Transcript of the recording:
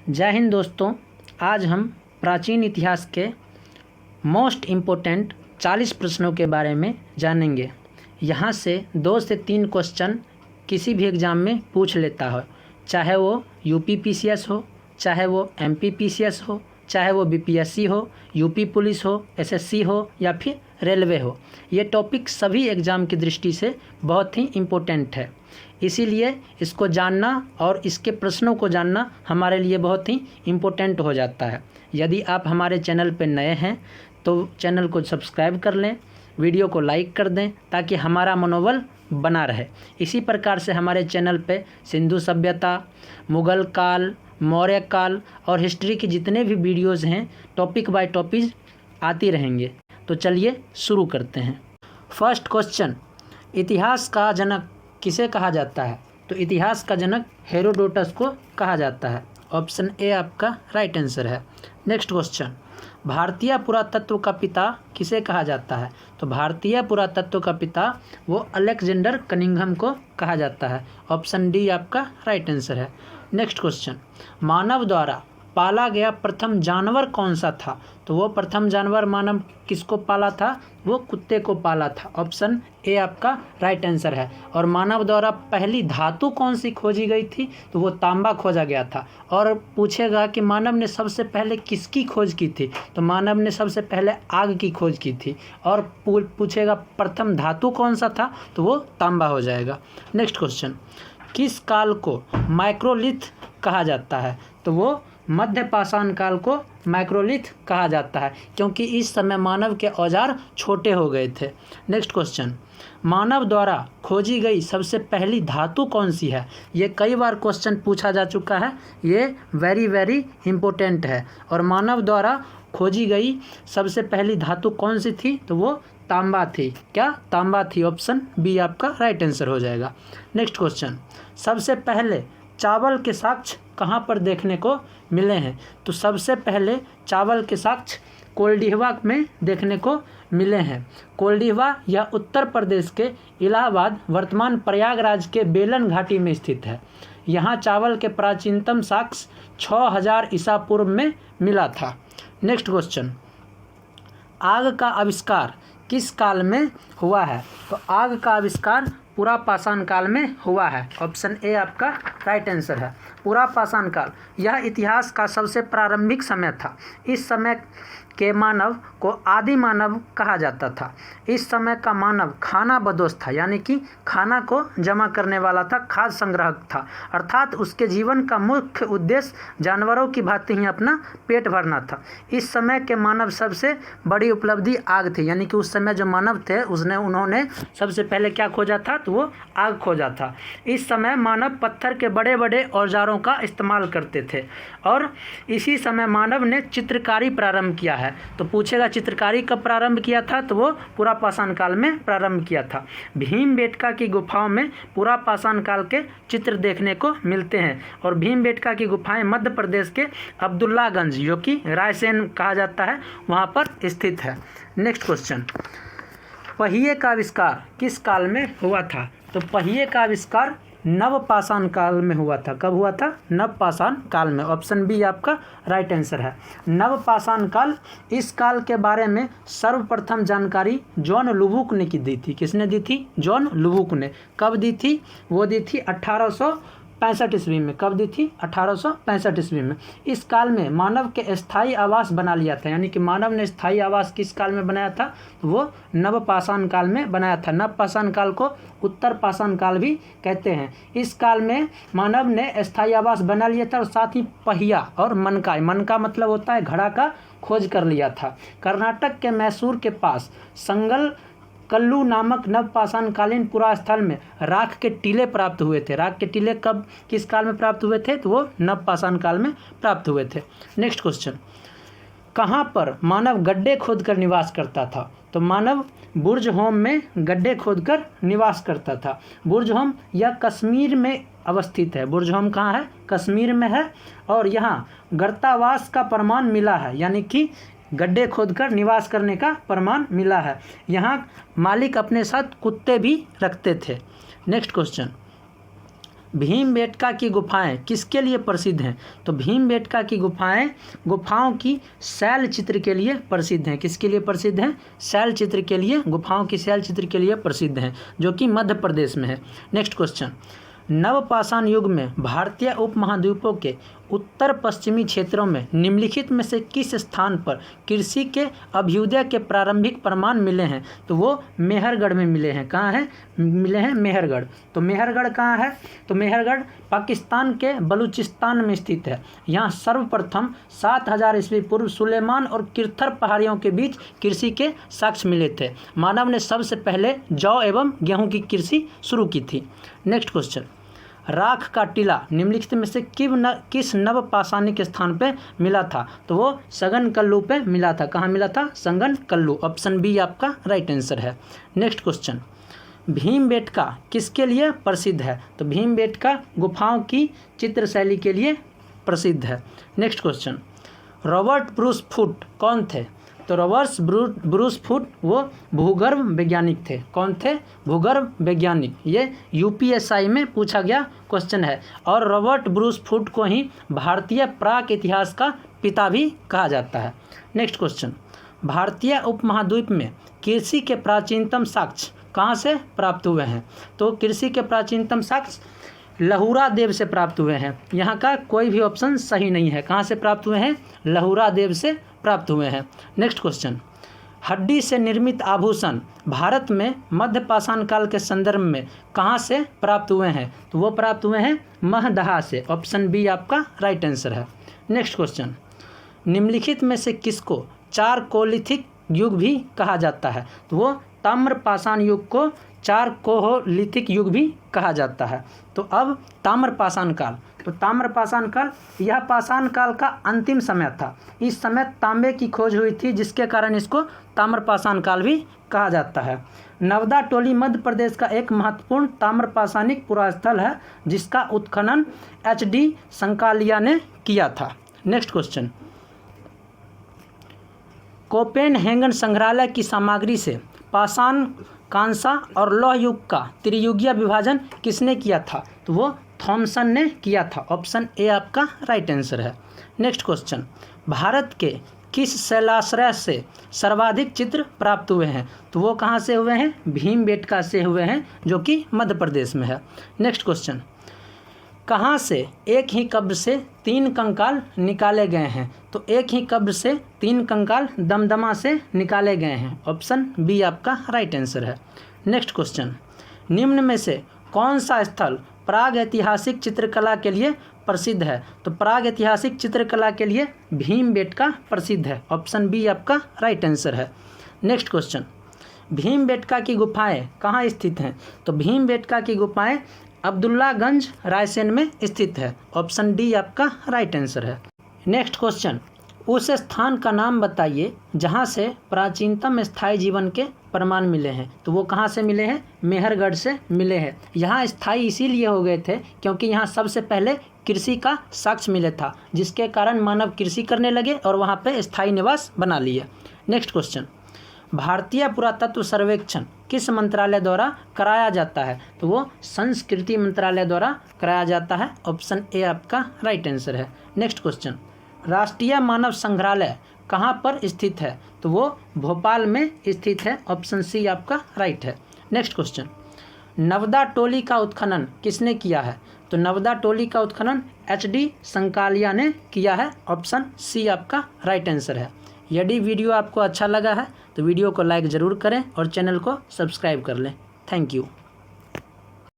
जय हिंद दोस्तों। आज हम प्राचीन इतिहास के मोस्ट इम्पोर्टेंट 40 प्रश्नों के बारे में जानेंगे। यहाँ से 2 से 3 क्वेश्चन किसी भी एग्ज़ाम में पूछ लेता हो, चाहे वो यूपी-पीसीएस हो, चाहे वो एमपी-पीसीएस हो, चाहे वो बीपीएससी हो, यूपी पुलिस हो, एसएससी हो या फिर रेलवे हो। ये टॉपिक सभी एग्ज़ाम की दृष्टि से बहुत ही इम्पोर्टेंट है, इसीलिए इसको जानना और इसके प्रश्नों को जानना हमारे लिए बहुत ही इम्पोर्टेंट हो जाता है। यदि आप हमारे चैनल पर नए हैं तो चैनल को सब्सक्राइब कर लें, वीडियो को लाइक कर दें ताकि हमारा मनोबल बना रहे। इसी प्रकार से हमारे चैनल पे सिंधु सभ्यता, मुग़ल काल, मौर्य काल और हिस्ट्री के जितने भी वीडियोज़ हैं टॉपिक बाय टॉपिक आती रहेंगे। तो चलिए शुरू करते हैं। फर्स्ट क्वेश्चन, इतिहास का जनक किसे कहा जाता है? तो इतिहास का जनक हेरोडोटस को कहा जाता है। ऑप्शन ए आपका राइट आंसर है। नेक्स्ट क्वेश्चन, भारतीय पुरातत्व का पिता किसे कहा जाता है? तो भारतीय पुरातत्व का पिता वो अलेक्जेंडर कनिंघम को कहा जाता है। ऑप्शन डी आपका राइट आंसर है। नेक्स्ट क्वेश्चन, मानव द्वारा पाला गया प्रथम जानवर कौन सा था? तो वो प्रथम जानवर मानव किसको पाला था? वो कुत्ते को पाला था। ऑप्शन ए आपका राइट आंसर है। और मानव द्वारा पहली धातु कौन सी खोजी गई थी? तो वो तांबा खोजा गया था। और पूछेगा कि मानव ने सबसे पहले किसकी खोज की थी? तो मानव ने सबसे पहले आग की खोज की थी। और पूछेगा प्रथम धातु कौन सा था? तो वो तांबा हो जाएगा। नेक्स्ट क्वेश्चन, किस काल को माइक्रोलिथ कहा जाता है? तो वो मध्य पाषाण काल को माइक्रोलिथ कहा जाता है, क्योंकि इस समय मानव के औजार छोटे हो गए थे। नेक्स्ट क्वेश्चन, मानव द्वारा खोजी गई सबसे पहली धातु कौन सी है? ये कई बार क्वेश्चन पूछा जा चुका है, ये वेरी इम्पोर्टेंट है। और मानव द्वारा खोजी गई सबसे पहली धातु कौन सी थी? तो वो तांबा थी। क्या? तांबा थी। ऑप्शन बी आपका राइट आंसर हो जाएगा। नेक्स्ट क्वेश्चन, सबसे पहले चावल के साक्ष्य कहाँ पर देखने को मिले हैं? तो सबसे पहले चावल के साक्ष्य कोल्डिहवा में देखने को मिले हैं। कोल्डिहवा यह उत्तर प्रदेश के इलाहाबाद वर्तमान प्रयागराज के बेलन घाटी में स्थित है। यहाँ चावल के प्राचीनतम साक्ष्य 6000 ईसा पूर्व में मिला था। नेक्स्ट क्वेश्चन, आग का आविष्कार किस काल में हुआ है? तो आग का आविष्कार पूरा पाषाण काल में हुआ है। ऑप्शन ए आपका राइट आंसर है। पूरा पाषाण काल यह इतिहास का सबसे प्रारंभिक समय था। इस समय के मानव को आदि मानव कहा जाता था। इस समय का मानव खाना बदोश था, यानी कि खाना को जमा करने वाला था, खाद्य संग्राहक था। अर्थात उसके जीवन का मुख्य उद्देश्य जानवरों की भांति ही अपना पेट भरना था। इस समय के मानव सबसे बड़ी उपलब्धि आग थी, यानी कि उस समय जो मानव थे उन्होंने सबसे पहले क्या खोजा था? तो वो आग खोजा था। इस समय मानव पत्थर के बड़े बड़े औजारों का इस्तेमाल करते थे। और इसी समय मानव ने चित्रकारी प्रारंभ किया है। तो पूछेगा चित्रकारी कब प्रारंभ किया था? तो वो पूरा पाषाण काल में प्रारंभ किया था। भीमबेटका की गुफाओं में पूरा पाषाण काल के चित्र देखने को मिलते हैं। और भीमबेटका की गुफाएं मध्य प्रदेश के अब्दुल्लागंज, जो कि रायसेन कहा जाता है, वहाँ पर स्थित है। नेक्स्ट क्वेश्चन, पहिए का आविष्कार किस काल में हुआ था? तो पहिए का आविष्कार नवपाषाण काल में हुआ था। कब हुआ था? नवपाषाण काल में। ऑप्शन बी आपका राइट आंसर है। नवपाषाण काल, इस काल के बारे में सर्वप्रथम जानकारी जॉन लुबुक ने दी थी। किसने दी थी? जॉन लुबुक ने। कब दी थी? वो दी थी 1865 ईस्वी में। कब दी थी? 1865 ईस्वी में। इस काल में मानव के स्थायी आवास बना लिया था, यानी कि मानव ने स्थायी आवास किस काल में बनाया था? वो नवपाषाण काल में बनाया था। नवपाषाण काल को उत्तर पाषाण काल भी कहते हैं। इस काल में मानव ने स्थायी आवास बना लिया था और साथ ही पहिया और मनका मतलब होता है घड़ा का खोज कर लिया था। कर्नाटक के मैसूर के पास संगल कल्लू नामक नवपाषाण कालीन पुरा स्थल में राख के टीले प्राप्त हुए थे। राख के टीले कब किस काल में प्राप्त हुए थे? तो वो नवपाषाण काल में प्राप्त हुए थे। नेक्स्ट क्वेश्चन, कहाँ पर मानव गड्ढे खोदकर निवास करता था? तो मानव बुर्ज होम में गड्ढे खोदकर निवास करता था। बुर्ज होम यह कश्मीर में अवस्थित है। बुर्ज होम कहाँ है? कश्मीर में है। और यहाँ गर्तावास का प्रमाण मिला है, यानी कि गड्ढे खोदकर निवास करने का प्रमाण मिला है। यहाँ मालिक अपने साथ कुत्ते भी रखते थे। नेक्स्ट क्वेश्चन, भीमबेटका की गुफाएं किसके लिए प्रसिद्ध हैं? तो भीमबेटका की गुफाओं की शैल चित्र के लिए प्रसिद्ध हैं। किसके लिए प्रसिद्ध हैं? शैल चित्र के लिए, गुफाओं की शैल चित्र के लिए प्रसिद्ध हैं, जो कि मध्य प्रदेश में है। नेक्स्ट क्वेश्चन, नवपाषाण युग में भारतीय उपमहाद्वीपों के उत्तर पश्चिमी क्षेत्रों में निम्नलिखित में से किस स्थान पर कृषि के अभ्युदय के प्रारंभिक प्रमाण मिले हैं? तो वो मेहरगढ़ में मिले हैं। कहाँ है मिले हैं? मेहरगढ़। तो मेहरगढ़ कहाँ है? तो मेहरगढ़ पाकिस्तान के बलूचिस्तान में स्थित है। यहाँ सर्वप्रथम 7000 ईस्वी पूर्व सुलेमान और किरथर पहाड़ियों के बीच कृषि के साक्ष्य मिले थे। मानव ने सबसे पहले जौ एवं गेहूँ की कृषि शुरू की थी। नेक्स्ट क्वेश्चन, राख का टीला निम्नलिखित में से किस नवपाषाणिक स्थान पे मिला था? तो वो संगन कल्लू पे मिला था। कहाँ मिला था? संगन कल्लू। ऑप्शन बी आपका राइट आंसर है। नेक्स्ट क्वेश्चन, भीमबेटका किसके लिए प्रसिद्ध है? तो भीमबेटका गुफाओं की चित्रशैली के लिए प्रसिद्ध है। Next question, Robert Bruce foot कौन थे? तो रॉबर्ट ब्रूस फुट वो भूगर्भ वैज्ञानिक थे। कौन थे? भूगर्भ वैज्ञानिक। ये यूपीएसआई में पूछा गया क्वेश्चन है। और रॉबर्ट ब्रूस फुट को ही भारतीय प्राक इतिहास का पिता भी कहा जाता है। नेक्स्ट क्वेश्चन, भारतीय उपमहाद्वीप में कृषि के प्राचीनतम साक्ष्य कहाँ से प्राप्त हुए हैं? तो कृषि के प्राचीनतम साक्ष्य लहुरा देव से प्राप्त हुए हैं। यहाँ का कोई भी ऑप्शन सही नहीं है। कहाँ से प्राप्त हुए हैं? लहुरा देव से प्राप्त हुए हैं। नेक्स्ट क्वेश्चन, हड्डी से निर्मित आभूषण भारत में मध्य पाषाण काल के संदर्भ में कहाँ से प्राप्त हुए हैं? तो वो प्राप्त हुए हैं महदहा से। ऑप्शन बी आपका राइट आंसर है। नेक्स्ट क्वेश्चन, निम्नलिखित में से किसको चारकोलिथिक युग भी कहा जाता है? तो वो ताम्रपाषाण युग को चारकोलिथिक युग भी कहा जाता है। तो अब ताम्रपाषाण काल, तो ताम्रपाषाण काल यह पाषाण काल का अंतिम समय था। इस समय तांबे की खोज हुई थी, जिसके कारण इसको ताम्रपाषाण काल भी कहा जाता है। नवदा टोली मध्य प्रदेश का एक महत्वपूर्ण ताम्रपाषाणिक पुरास्थल है, जिसका उत्खनन HD संकालिया ने किया था। नेक्स्ट क्वेश्चन, कोपेनहेगन संग्रहालय की सामग्री से पाषाण, कांसा और लौह युग का त्रियुगीय विभाजन किसने किया था? तो वो थॉमसन ने किया था। ऑप्शन ए आपका राइट आंसर है। नेक्स्ट क्वेश्चन, भारत के किस शैलाश्रय से सर्वाधिक चित्र प्राप्त हुए हैं? तो वो कहाँ से हुए हैं? भीमबेटका से हुए हैं, जो कि मध्य प्रदेश में है। नेक्स्ट क्वेश्चन, कहाँ से एक ही कब्र से 3 कंकाल निकाले गए हैं? तो एक ही कब्र से 3 कंकाल दमदमा से निकाले गए हैं। ऑप्शन बी आपका राइट आंसर है। नेक्स्ट क्वेश्चन, निम्न में से कौन सा स्थल प्राग ऐतिहासिक चित्रकला के लिए प्रसिद्ध है? तो प्राग ऐतिहासिक चित्रकला के लिए भीमबेटका प्रसिद्ध है। ऑप्शन बी आपका राइट आंसर है। नेक्स्ट क्वेश्चन, भीमबेटका की गुफाएं कहाँ स्थित हैं? तो भीमबेटका की गुफाएं अब्दुल्लागंज रायसेन में स्थित है। ऑप्शन डी आपका राइट आंसर है। नेक्स्ट क्वेश्चन, उस स्थान का नाम बताइए जहां से प्राचीनतम स्थायी जीवन के प्रमाण मिले हैं। तो वो कहां से मिले हैं? मेहरगढ़ से मिले हैं। यहाँ स्थायी इसीलिए हो गए थे क्योंकि यहाँ सबसे पहले कृषि का साक्ष्य मिले था, जिसके कारण मानव कृषि करने लगे और वहाँ पे स्थायी निवास बना लिए। नेक्स्ट क्वेश्चन, भारतीय पुरातत्व सर्वेक्षण किस मंत्रालय द्वारा कराया जाता है? तो वो संस्कृति मंत्रालय द्वारा कराया जाता है। ऑप्शन ए आपका राइट आंसर है। नेक्स्ट क्वेश्चन, राष्ट्रीय मानव संग्रहालय कहाँ पर स्थित है? तो वो भोपाल में स्थित है। ऑप्शन सी आपका राइट है। नेक्स्ट क्वेश्चन, नवदा टोली का उत्खनन किसने किया है? तो नवदा टोली का उत्खनन HD संकालिया ने किया है। ऑप्शन सी आपका राइट आंसर है। यदि वीडियो आपको अच्छा लगा है तो वीडियो को लाइक ज़रूर करें और चैनल को सब्सक्राइब कर लें। Thank you.